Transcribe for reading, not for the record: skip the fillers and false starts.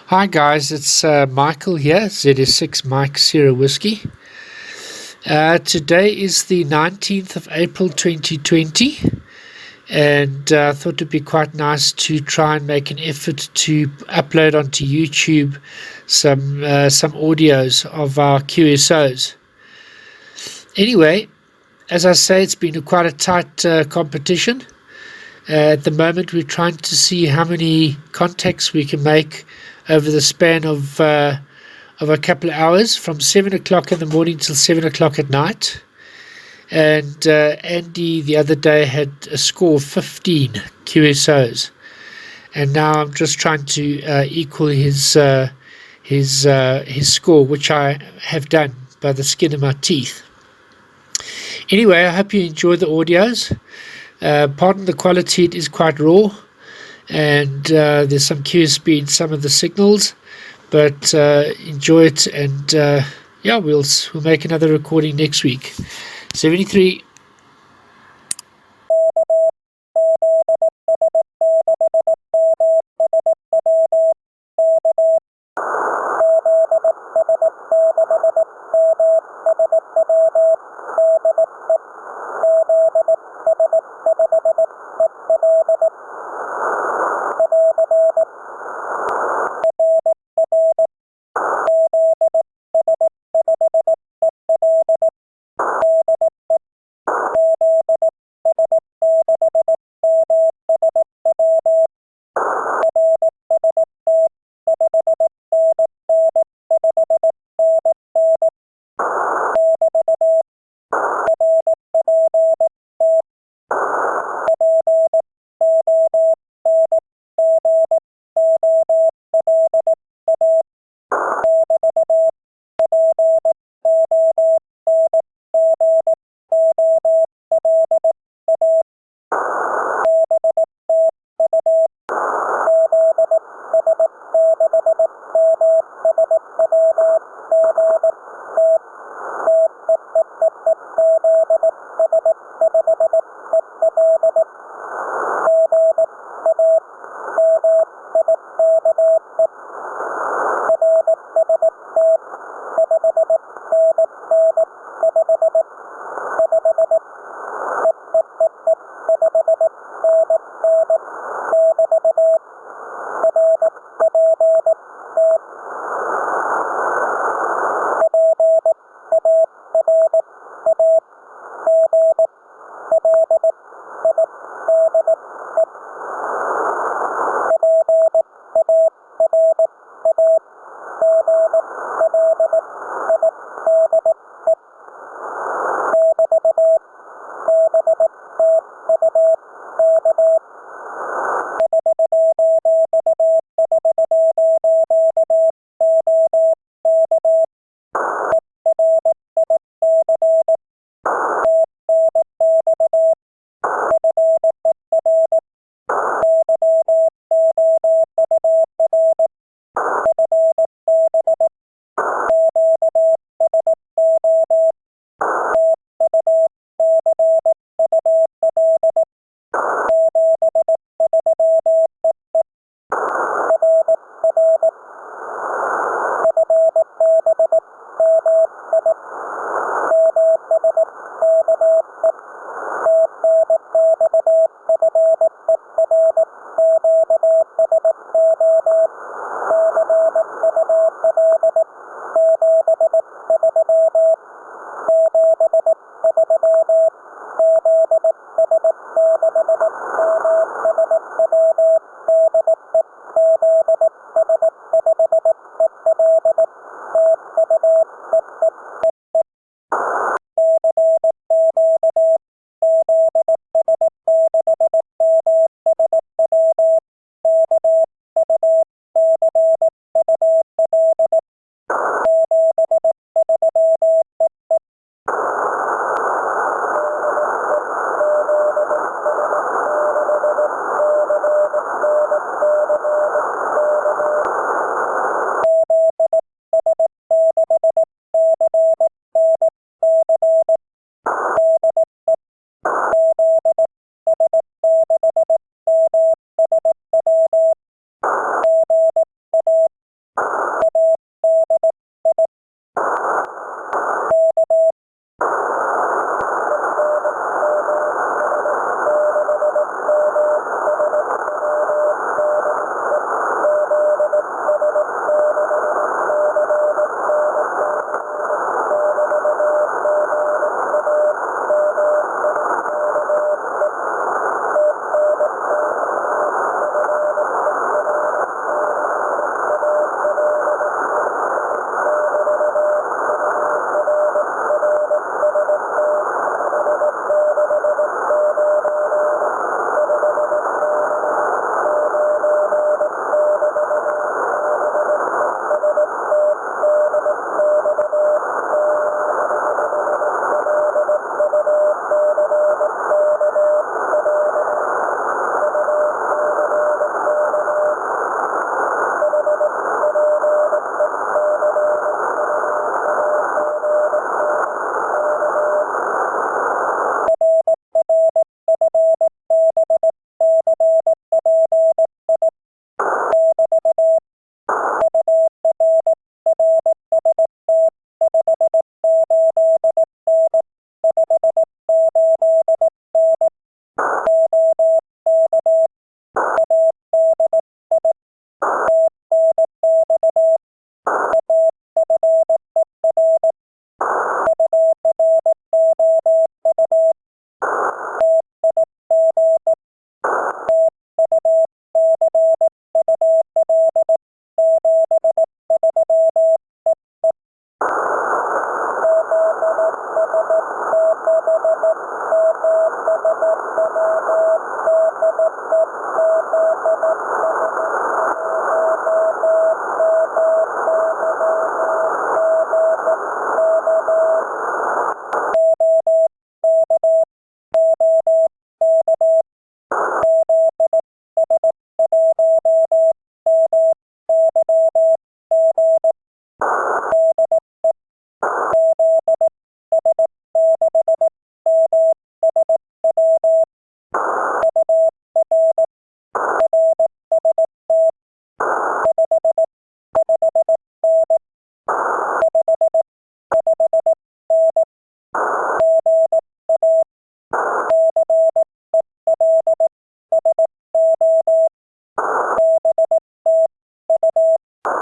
Hi guys, it's Michael here, ZS6 Mike Sierra Whiskey. Today is the 19th of April 2020, and I thought it'd be quite nice to try and make an effort to upload onto YouTube some audios of our QSOs. Anyway, as I say, it's been quite a tight competition. At the moment, we're trying to see how many contacts we can make over the span of a couple of hours, from 7 o'clock in the morning till 7 o'clock at night. And Andy the other day had a score of 15 QSOs, and now I'm just trying to equal his score, which I have done by the skin of my teeth. Anyway, I hope you enjoy the audios. Pardon the quality, it is quite raw, and there's some QSB in some of the signals, but enjoy it, and we'll make another recording next week. 73.